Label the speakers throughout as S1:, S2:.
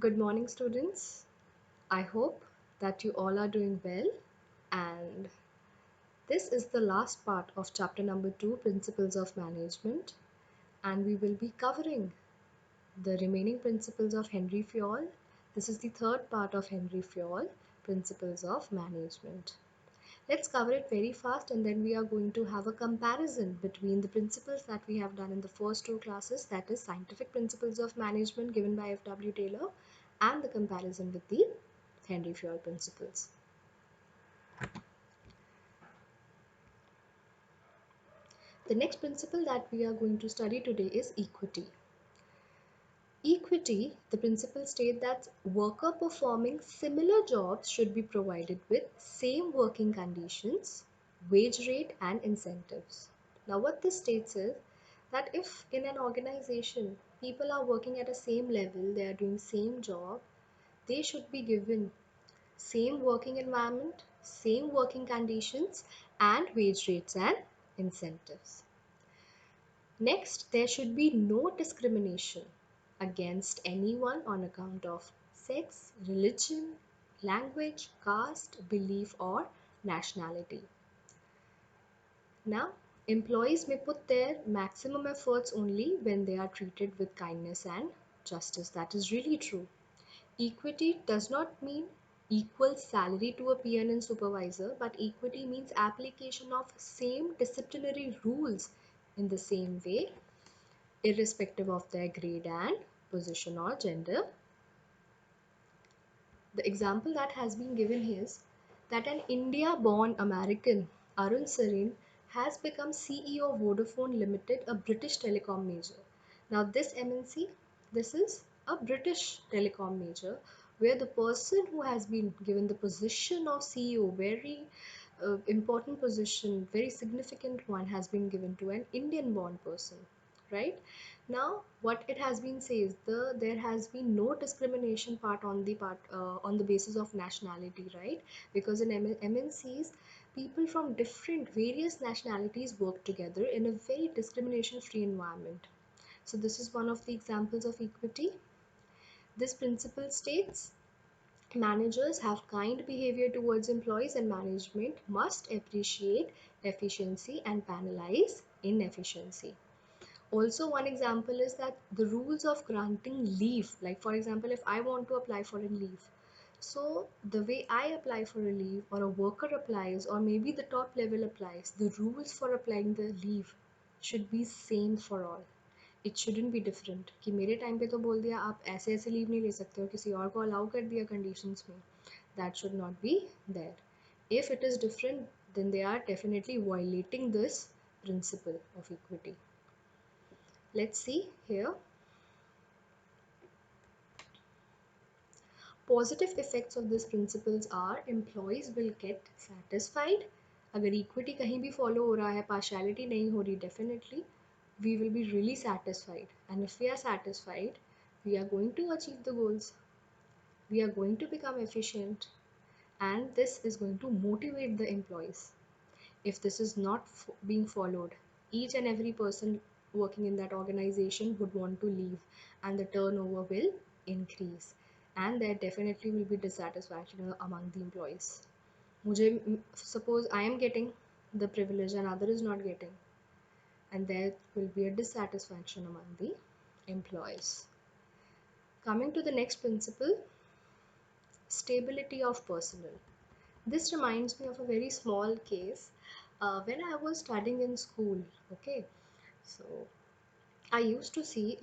S1: Good morning, students. I hope that you all are doing well. And this is the last part of chapter number 2, Principles of Management. And we will be covering the remaining principles of Henry Fayol. This is the third part of Henry Fayol, Principles of Management. Let's cover it very fast and then we are going to have a comparison between the principles that we have done in the first two classes, that is Scientific Principles of Management given by F.W. Taylor, and the comparison with the Henry Fayol principles. The next principle that we are going to study today is equity. Equity, the principle states that worker performing similar jobs should be provided with same working conditions, wage rate and incentives. Now what this states is that if in an organization people are working at a same level, they are doing same job, they should be given same working environment, same working conditions and wage rates and incentives. Next, there should be no discrimination against anyone on account of sex, religion, language, caste, belief or nationality. Now, employees may put their maximum efforts only when they are treated with kindness and justice. That is really true. Equity does not mean equal salary to a peon and supervisor, but equity means application of same disciplinary rules in the same way, irrespective of their grade and position or gender. The example that has been given here is that an India-born American, Arun Sarin, has become CEO of Vodafone Limited, a British telecom major. Now this MNC, this is a British telecom major where the person who has been given the position of CEO, very important position, very significant one, has been given to an Indian born person, right? Now what it has been says, there has been no discrimination on the basis of nationality, right? Because in MNCs people from different various nationalities work together in a very discrimination free environment. So this is one of the examples of equity. This principle states managers have kind behavior towards employees and management must appreciate efficiency and penalize inefficiency. Also, one example is that the rules of granting leave, like for example, if I want to apply for a leave, so the way I apply for a leave or a worker applies or maybe the top level applies, the rules for applying the leave should be same for all. It shouldn't be different कि मेरे time पे तो बोल दिया आप ऐसे ऐसे leave नहीं ले सकते हो, किसी और को अलाउ कर दिया कंडीशंस में. That should not be there. If it is different, then they are definitely violating this principle of equity. Let's see here. Positive effects of these principles are employees will get satisfied. अगर equity कहीं भी follow हो रहा है, partiality नहीं हो रही, definitely we will be really satisfied. And if we are satisfied, we are going to achieve the goals. We are going to become efficient, and this is going to motivate the employees. If this is not being followed, each and every person working in that organization would want to leave and the turnover will increase and there definitely will be dissatisfaction among the employees. मुझे suppose I am getting the privilege and other is not getting, and there will be a dissatisfaction among the employees. Coming to the next principle, stability of personnel. This reminds me of a very small case when I was studying in school. Okay, so I used to see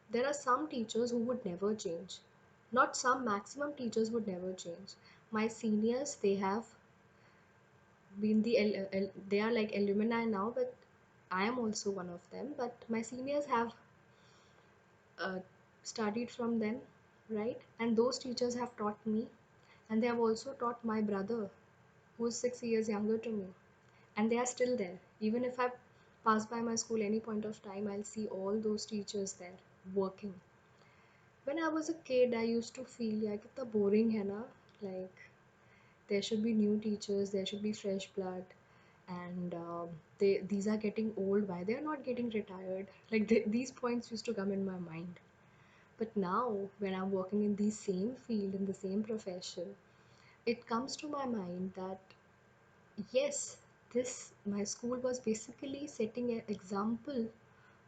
S1: there are some teachers who would never change. Not some, maximum teachers would never change. My seniors, they have been they are like alumni now, but I am also one of them. But my seniors have uh, studied from them, right? And those teachers have taught me, and they have also taught my brother, who is 6 years younger to me, and they are still there. Even if I pass by my school any point of time, I'll see all those teachers there working. When I was a kid, I used to feel like it's boring hai na, like there should be new teachers, there should be fresh blood, and these are getting old. Why they are not getting retired? Like these points used to come in my mind. But now, when I'm working in the same field, in the same profession, it comes to my mind that yes, this my school was basically setting an example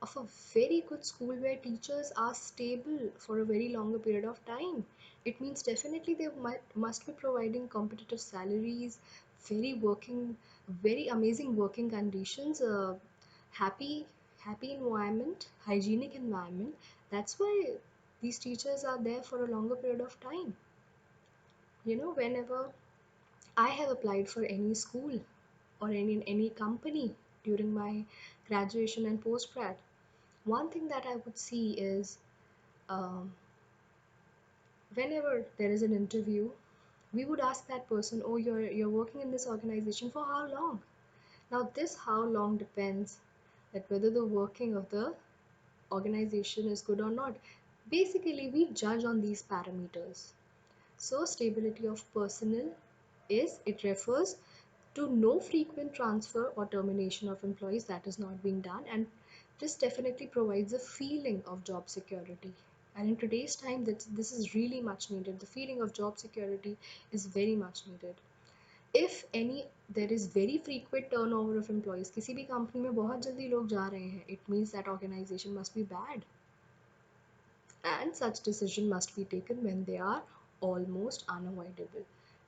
S1: of a very good school where teachers are stable for a very longer period of time. It means definitely they must be providing competitive salaries, very amazing working conditions, happy, happy environment, hygienic environment. That's why these teachers are there for a longer period of time. Whenever I have applied for any school or any company during my graduation and post grad, one thing that I would see is um, whenever there is an interview, we would ask that person, "Oh, you're working in this organization for how long?" Now, this how long depends that whether the working of the organization is good or not. Basically, we judge on these parameters. So, stability of personnel it refers to no frequent transfer or termination of employees that is not being done, and this definitely provides a feeling of job security. And in today's time, this is really much needed. The feeling of job security is very much needed. If any there is very frequent turnover of employees, किसी भी company में बहुत जल्दी लोग जा रहे हैं, it means that organization must be bad, and such decision must be taken when they are almost unavoidable.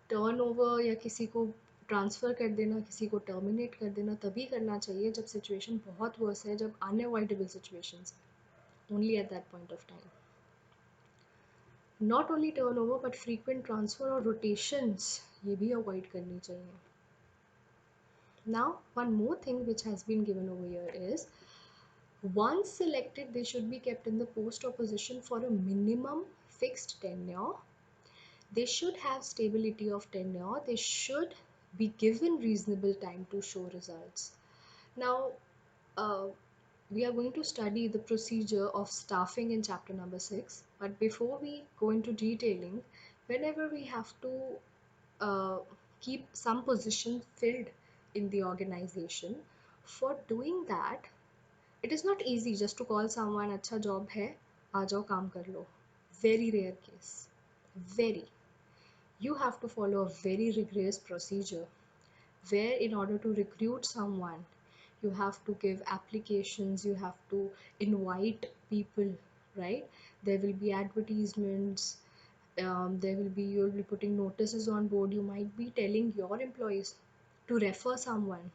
S1: Turnover या किसी को ट्रांसफ़र कर देना, किसी को टर्मिनेट कर देना तभी करना चाहिए जब सिचुएशन बहुत वर्स है, जब unavoidable situations, only at that point of time. Not only turnover but frequent transfer और रोटेशंस ये भी अवॉइड करनी चाहिए. Now, one more thing which has been given over here is once selected, they should be kept in the post or position for a minimum fixed tenure. They should have stability of tenure. They should be given reasonable time to show results. Now, uh, we are going to study the procedure of staffing in chapter number 6. But before we go into detailing, whenever we have to uh, keep some position filled in the organization, for doing that, it is not easy just to call someone, अच्छा job है, आ जाओ काम कर लो. Very rare case. Very. You have to follow a very rigorous procedure where in order to recruit someone, you have to give applications, you have to invite people, right? There will be advertisements, you'll be putting notices on board, you might be telling your employees to refer someone,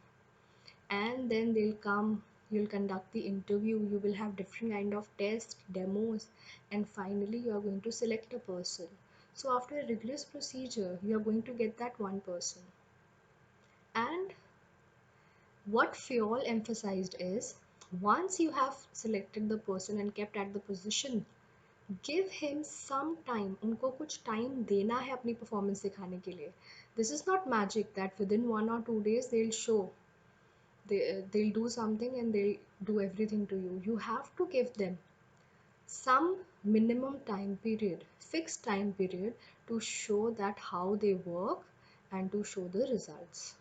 S1: and then they'll come, you'll conduct the interview, you will have different kind of tests, demos, and finally you are going to select a person. So after a rigorous procedure, you are going to get that one person. And what Fayol emphasized is once you have selected the person and kept at the position, give him some time. उनको कुछ time देना है अपनी performance दिखाने के लिए. This is not magic that within 1 or 2 days they'll show. They'll do something and they'll do everything to you. You have to give them some minimum time period, fixed time period, to show that how they work and to show the results.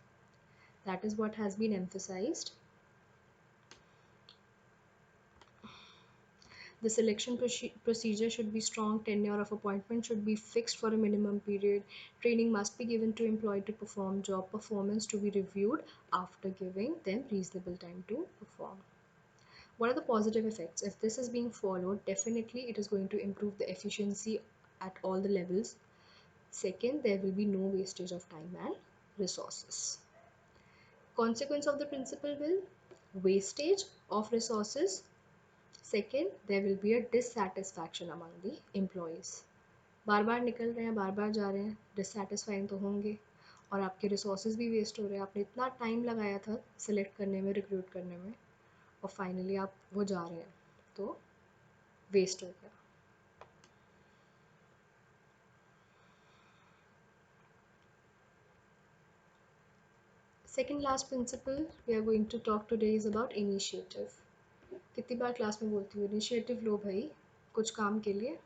S1: That is what has been emphasized. The selection procedure should be strong, tenure of appointment should be fixed for a minimum period, training must be given to employee to perform job, performance to be reviewed after giving them reasonable time to perform. What are the positive effects? If this is being followed, definitely it is going to improve the efficiency at all the levels. Second, there will be no wastage of time and resources. Consequence of the principle will wastage of resources. Second, there will be a dissatisfaction among the employees. बार बार निकल रहे हैं, बार बार जा रहे हैं, डिससेटिस्फाइंग तो होंगे और आपके रिसोर्सेज भी वेस्ट हो रहे हैं. आपने इतना टाइम लगाया था सिलेक्ट करने में, रिक्रूट करने में, और फाइनली आप वो जा रहे हैं तो वेस्ट हो गया. Second last principle we are going to talk today is about initiative. कितनी बार क्लास में बोलती हूँ इनिशिएटिव लो भाई कुछ काम के लिए,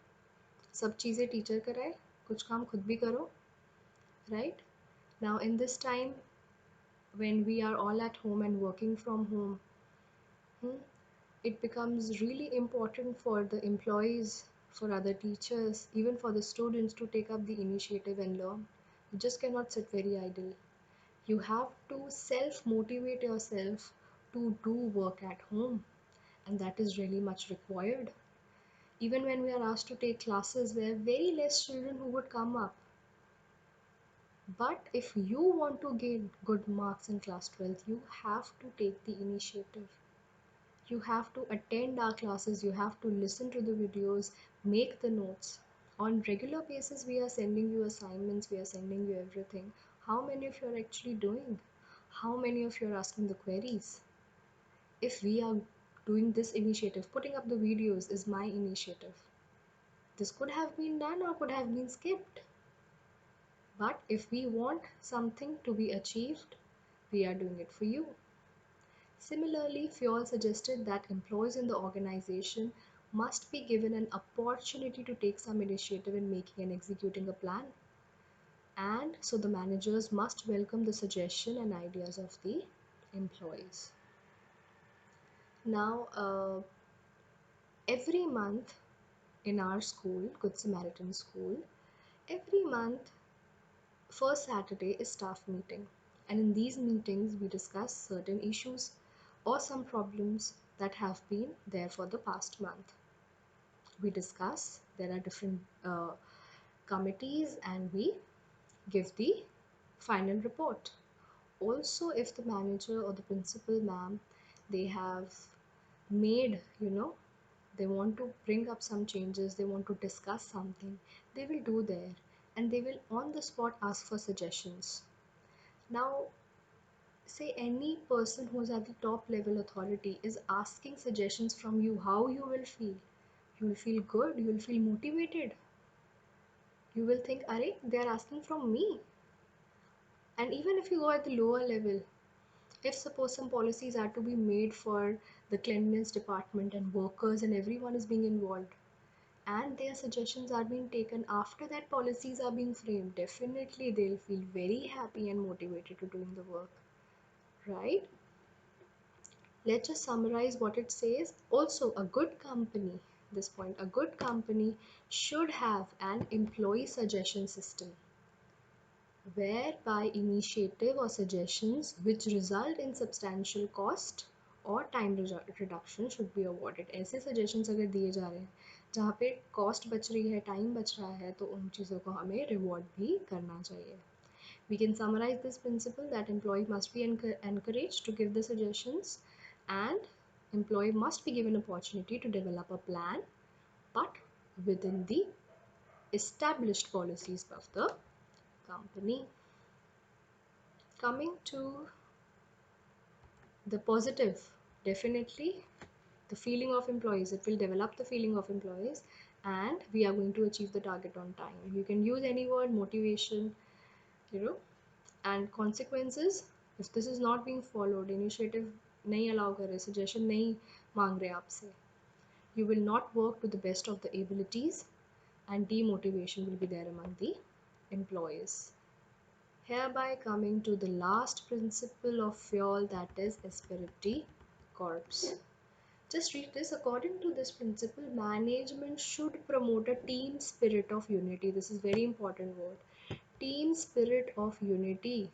S1: सब चीज़ें टीचर कराए, कुछ काम खुद भी करो, right? Now in this time when we are all at home and working from home, it becomes really important for the employees for other teachers, even for the students to take up the initiative and learn. You just cannot sit very idle. You have to self motivate yourself to do work at home, and that is really much required. Even when we are asked to take classes, there are very less children who would come up. But if you want to gain good marks in class 12th, you have to take the initiative. You have to attend our classes, you have to listen to the videos, make the notes. On regular basis, we are sending you assignments, we are sending you everything. How many of you are actually doing? How many of you are asking the queries? If we are doing this initiative, putting up the videos is my initiative. This could have been done or could have been skipped. But if we want something to be achieved, we are doing it for you. Similarly, Fayol suggested that employees in the organization must be given an opportunity to take some initiative in making and executing a plan. And so the managers must welcome the suggestion and ideas of the employees. Now, every month in our school, Good Samaritan School, every month, first Saturday is staff meeting. And in these meetings, we discuss certain issues or some problems that have been there for the past month. We discuss, there are different committees, and we give the final report. Also, if the manager or the principal ma'am, they have made, they want to bring up some changes, they want to discuss something, they will do there, and they will on the spot ask for suggestions. Now, say any person who's at the top level authority is asking suggestions from you, how you will feel? You will feel good, you will feel motivated. You will think, are they are asking from me. And even if you go at the lower level, if suppose some policies are to be made for the cleanliness department and workers and everyone is being involved, and their suggestions are being taken after that policies are being framed, definitely they'll feel very happy and motivated to doing the work, right? Let's just summarize what it says. Also, a good company, this point, a good company should have an employee suggestion system whereby initiative or suggestions which result in substantial cost or time reduction should be awarded. ऐसे suggestions अगर दिए जा रहे हैं जहाँ पे cost बच रही है, time बच रहा है, तो उन चीज़ों को हमें reward भी करना चाहिए. We can summarize this principle that employee must be encouraged to give the suggestions, and employee must be given opportunity to develop a plan, but within the established policies of the company. Coming to the positive, definitely the feeling of employees, it will develop the feeling of employees, and we are going to achieve the target on time. You can use any word, motivation, you know. And consequences, if this is not being followed, initiative नहीं allow कर रहे, suggestion नहीं मांग रहे आपसे, you will not work to the best of the abilities, and demotivation will be there among the employees. Hereby coming to the last principle of Fayol, that is Espirit Corps. Just read this. According to this principle, management should promote a team spirit of unity. This is very important word. Team spirit of unity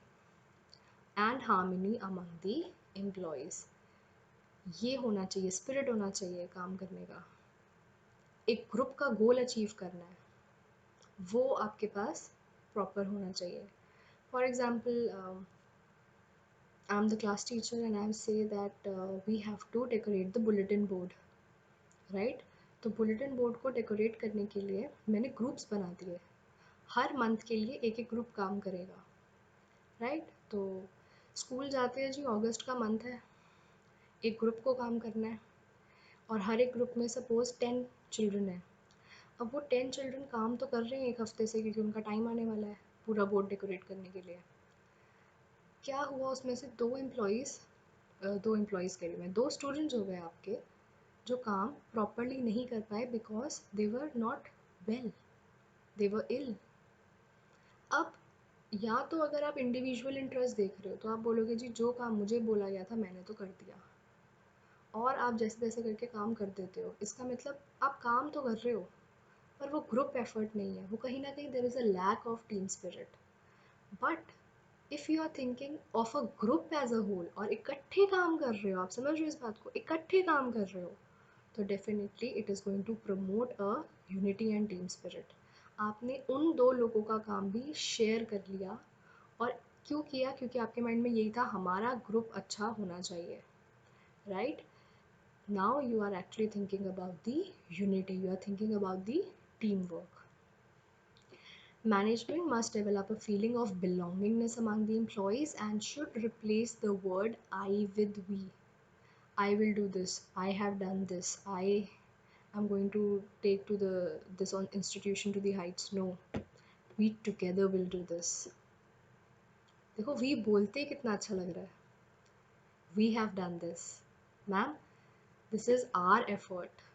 S1: and harmony among the employees. ये होना चाहिए, spirit होना चाहिए काम करने का. एक group का गोल अचीव करना है, वो आपके पास प्रॉपर होना चाहिए. For example, I am the class teacher and I say that we have to decorate the bulletin board, right? तो बुलेटिन बोर्ड को डेकोरेट करने के लिए मैंने ग्रुप्स बना दिए. हर मंथ के लिए एक एक ग्रुप काम करेगा, राइट? तो स्कूल जाते हैं जी, अगस्त का मंथ है, एक ग्रुप को काम करना है, और हर एक ग्रुप में सपोज 10 चिल्ड्रन है. अब वो 10 चिल्ड्रन काम तो कर रहे हैं एक हफ्ते से, क्योंकि उनका टाइम आने वाला है पूरा बोर्ड डेकोरेट करने के लिए. क्या हुआ, उसमें से दो एम्प्लॉयज़ के लिए, दो स्टूडेंट्स हो गए आपके जो काम प्रॉपरली नहीं कर पाए because they were not well, they were ill. अब या तो अगर आप इंडिविजुअल इंटरेस्ट देख रहे हो तो आप बोलोगे जी जो काम मुझे बोला गया था मैंने तो कर दिया, और आप जैसे तैसे करके काम कर देते हो. इसका मतलब आप काम तो कर रहे हो, पर वो ग्रुप एफर्ट नहीं है, वो कहीं ना कहीं there is a lack of team spirit. But if you are thinking of a group as a whole और इकट्ठे काम कर रहे हो, आप समझ रहे हो इस बात को, इकट्ठे काम कर रहे हो, तो definitely it is going to promote a unity and team spirit. आपने उन दो लोगों का काम भी शेयर कर लिया. और क्यों किया? क्योंकि आपके माइंड में यही था हमारा ग्रुप अच्छा होना चाहिए, right? Now you are actually thinking about the unity, you are thinking about the team work. Management must develop a feeling of belongingness among the employees and should replace the word I with we. I will do this. I have done this. I am going to take to the this on institution to the heights. No, we together will do this. देखो we बोलते कितना अच्छा लग रहा है. We have done this, ma'am. This is our effort.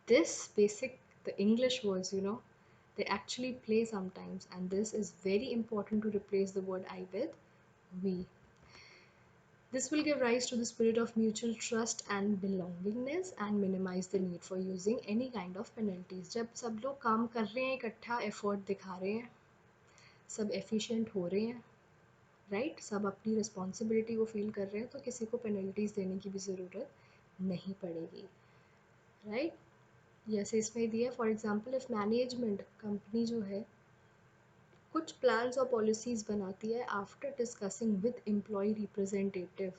S1: This basic, the English words, they actually play sometimes, and this is very important to replace the word I with we. This will give rise to the spirit of mutual trust and belongingness and minimize the need for using any kind of penalties. जब सब लोग काम कर रहे हैं, इकट्ठा effort दिखा रहे हैं, सब एफिशिएंट हो रहे हैं, राइट, सब अपनी रिस्पॉन्सिबिलिटी को फील कर रहे हैं, तो किसी को पेनल्टीज देने की भी ज़रूरत नहीं पड़ेगी, राइट. जैसे इसमें दिया for example, if management, company जो है कुछ प्लान्स और पॉलिसीज़ बनाती है after discussing with employ representative,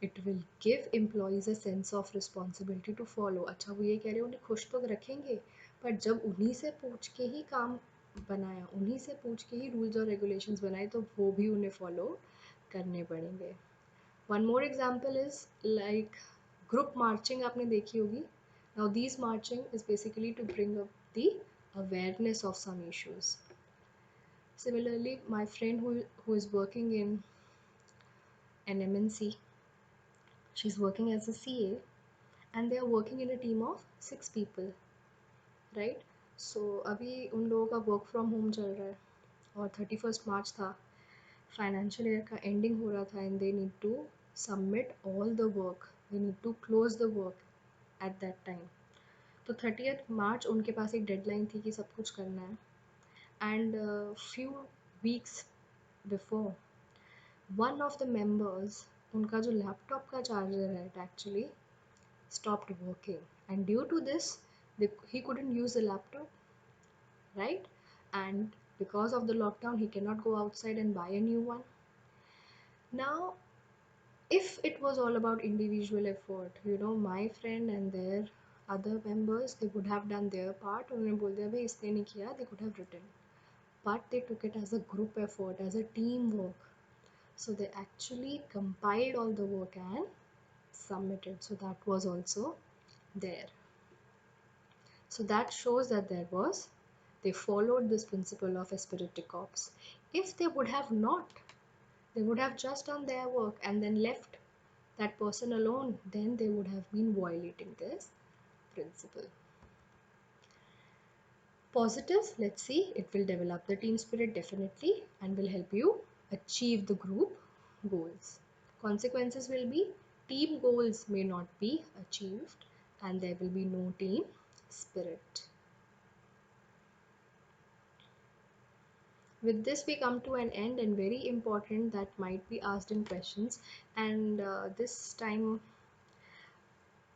S1: it will give employees a sense of responsibility to follow. अच्छा, वो ये कह रहे हैं उन्हें खुश तो रखेंगे, पर जब उन्हीं से पूछ के ही काम बनाया, उन्हीं से पूछ के ही रूल्स और रेगुलेशंस बनाए, तो वो भी उन्हें फॉलो करने पड़ेंगे. One more example is like group marching, आपने देखी होगी. Now this marching is basically to bring up the awareness of some issues. Similarly, my friend who is working in an MNC, she's working as a CA, and they are working in a team of 6 people, right? So अभी उन लोगों का work from home चल रहा है और 31 मार्च था, financial year का एंडिंग हो रहा था, and they need to submit all the work, they need to close the work at that time. तो 30 मार्च उनके पास एक डेडलाइन थी कि सब कुछ करना है. And few weeks before, one of the members, उनका जो लैपटॉप का चार्जर है, it actually stopped working, and due to this he couldn't use the laptop, right? And because of the lockdown he cannot go outside and buy a new one. Now if it was all about individual effort, my friend and their other members, they would have done their part. उन्होंने बोल दिया भाई इसने नहीं किया, they could have written, but they took it as a group effort, as a team work. So they actually compiled all the work and submitted. So that was also there. So that shows that they followed this principle of Espirit de Corps. If they would have not, they would have just done their work and then left that person alone, then they would have been violating this principle. Positives, let's see, it will develop the team spirit definitely and will help you achieve the group goals. Consequences will be team goals may not be achieved and there will be no team spirit. With this we come to an end, and very important that might be asked in questions, and this time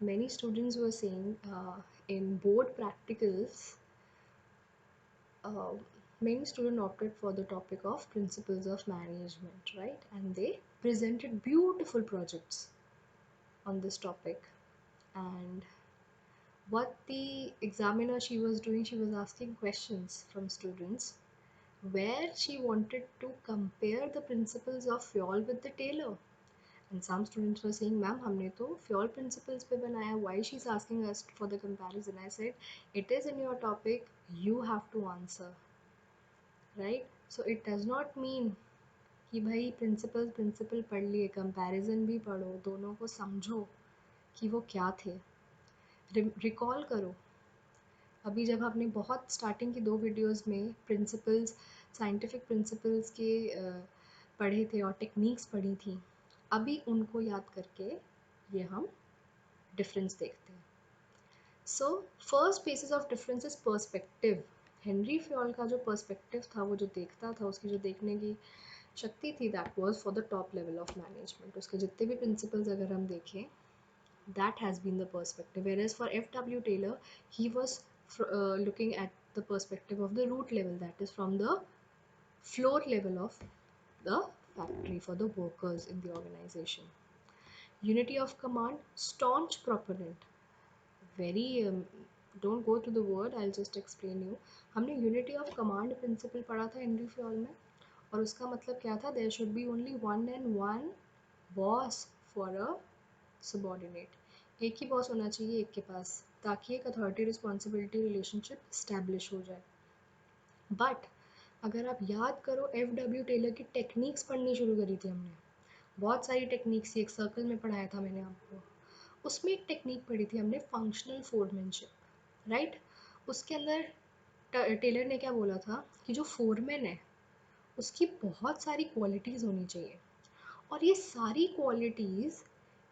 S1: many students were saying in board practicals, uh, many students opted for the topic of principles of management, right? And they presented beautiful projects on this topic. And what the examiner she was doing, she was asking questions from students where she wanted to compare the principles of FAYOL with the tailor. And some students were saying, ma'am, हमने तो FAYOL principles पे बनाया. Why she's asking us for the comparison? I said, it is in your topic, you have to answer, right? So it does not mean कि भाई principle पढ़ लिए, comparison भी पढ़ो, दोनों को समझो कि वो क्या थे, रिकॉल करो. अभी जब हमने बहुत स्टार्टिंग की 2 वीडियोस में प्रिंसिपल्स, साइंटिफिक प्रिंसिपल्स के पढ़े थे और टेक्निक्स पढ़ी थी, अभी उनको याद करके ये हम डिफरेंस देखते हैं. So first basis of difference is perspective. Henry Fayol का जो पर्सपेक्टिव था, वो जो देखता था, उसकी जो देखने की शक्ति थी, that was for the top level of management. उसके जितने भी प्रिंसिपल्स अगर हम देखें, that has been the perspective, whereas for F.W. Taylor, he was looking at the perspective of the root level, that is from the floor level of the factory, for the workers in the organization. Unity of command, staunch proponent, very don't go to the word, I'll just explain you. हमने unity of command principal पढ़ा था Henry Fayol में, और उसका मतलब क्या था, there should be only one and one boss for a subordinate. एक ही बॉस होना चाहिए एक के पास, ताकि एक अथॉरिटी रिस्पॉन्सिबिलिटी रिलेशनशिप इस्टेब्लिश हो जाए। बट अगर आप याद करो, एफ डब्ल्यू टेलर की टेक्निक्स पढ़नी शुरू करी थी हमने, बहुत सारी टेक्निक्स थी, एक सर्कल में पढ़ाया था मैंने आपको। उसमें एक टेक्निक पढ़ी थी हमने, फंक्शनल फोरमैनशिप, राइट। उसके अंदर टेलर ने क्या बोला था कि जो फोरमैन है उसकी बहुत सारी क्वालिटीज़ होनी चाहिए, और ये सारी क्वालिटीज़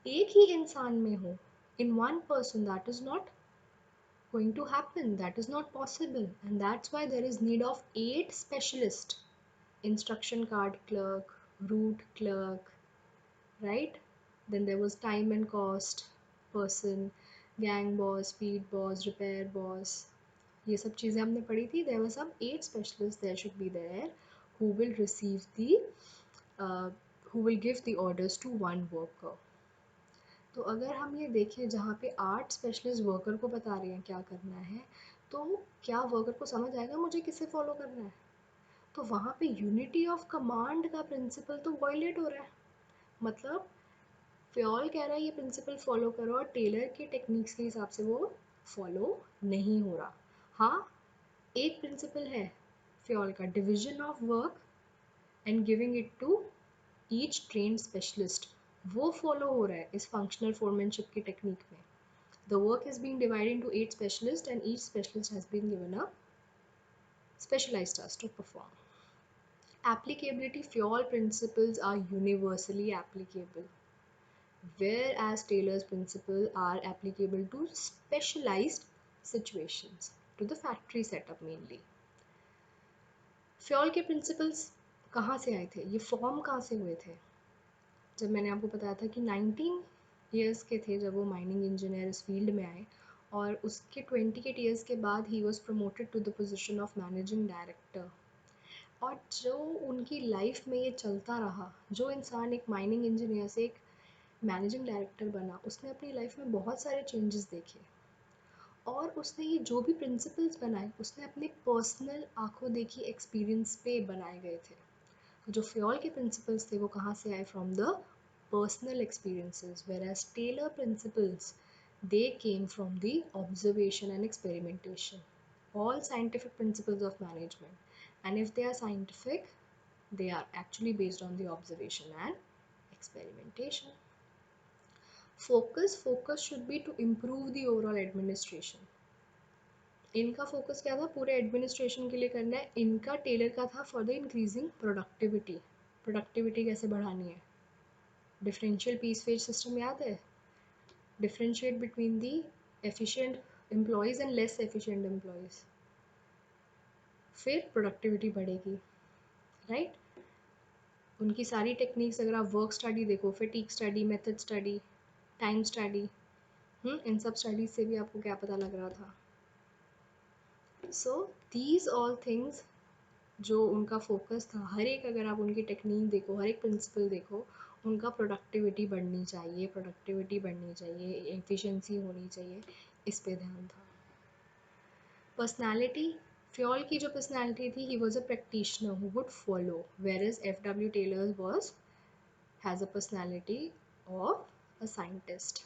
S1: एक ही इंसान में हो, in one person, that is not going to happen, that is not possible, and that's why there is need of 8 specialists: instruction card clerk, route clerk, right? Then there was time and cost person, gang boss, speed boss, repair boss. ये सब चीज़ें हमने पढ़ी थी. There were some 8 specialists there should be there who will receive the uh, who will give the orders to one worker. तो अगर हम ये देखें, जहाँ पे 8 स्पेशलिस्ट वर्कर को बता रहे हैं क्या करना है, तो क्या वर्कर को समझ आएगा मुझे किसे फॉलो करना है? तो वहाँ पे यूनिटी ऑफ कमांड का प्रिंसिपल तो वायलेट हो रहा है। मतलब फ्योल कह रहा है ये प्रिंसिपल फॉलो करो, और टेलर के टेक्निक्स के हिसाब से वो फॉलो नहीं हो रहा। हाँ, एक प्रिंसिपल है फ्योल का, division of work and giving it to each trained specialist, वो फॉलो हो रहा है इस फंक्शनल फोरमैनशिप की टेक्निक में। The work is being divided into 8 specialists, and each specialist has been given a specialized task to perform. Applicability, Fayol principles are universally applicable, whereas Taylor's principles are applicable to specialized situations, to the factory setup mainly. Fayol के principles कहाँ से आए थे, ये form कहाँ से हुए थे? जब मैंने आपको बताया था कि 19 ईयर्स के थे जब वो माइनिंग इंजीनियर इस फील्ड में आए, और उसके 28 ईयर्स के बाद he was promoted to the position of managing director. और जो उनकी लाइफ में ये चलता रहा, जो इंसान एक माइनिंग इंजीनियर से एक मैनेजिंग डायरेक्टर बना, उसने अपनी लाइफ में बहुत सारे चेंजेस देखे, और उसने ये जो भी प्रिंसिपल्स बनाए, उसने अपने पर्सनल आंखों देखी एक्सपीरियंस पे बनाए गए थे। जो फ्योल के प्रिंसिपल्स थे वो कहाँ से आए? From the personal experiences, whereas Taylor principles, they came from the observation and experimentation. All scientific principles of management, and if they are scientific, they are actually based on the observation and experimentation. Focus should be to improve the overall administration. इनका focus क्या था? पूरे administration के लिए करना है। इनका Taylor का था for the increasing productivity. Productivity कैसे बढ़ानी है? डिफरेंशियल पीस वेज सिस्टम याद है? differentiate between the efficient employees and less efficient employees, फिर प्रोडक्टिविटी बढ़ेगी, राइट? उनकी सारी टेक्निक्स अगर आप वर्क स्टडी देखो, fatigue study, method study, time study, इन सब स्टडीज से भी आपको क्या पता लग रहा था? सो दीज ऑल थिंग्स, जो उनका फोकस था, हर एक अगर आप उनकी टेक्निक देखो, हर एक प्रिंसिपल देखो, उनका प्रोडक्टिविटी बढ़नी चाहिए, प्रोडक्टिविटी बढ़नी चाहिए, एफिशिएंसी होनी चाहिए, इस पे ध्यान था। पर्सनैलिटी, फ्योल की जो पर्सनैलिटी थी, he was a practitioner who would follow, whereas F W. Taylor was has a personality of a scientist.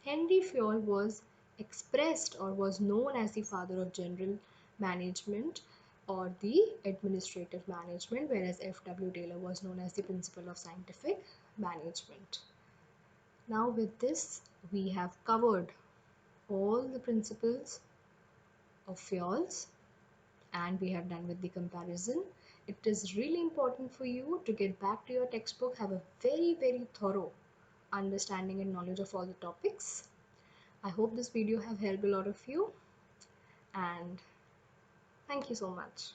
S1: Henry Fayol was expressed or was known as the father of general management or the administrative management, whereas F.W. Taylor was known as the principal of scientific management. Now with this, we have covered all the principles of Fayol's, and we have done with the comparison. It is really important for you to get back to your textbook, have a very thorough understanding and knowledge of all the topics. I hope this video have helped a lot of you, and thank you so much.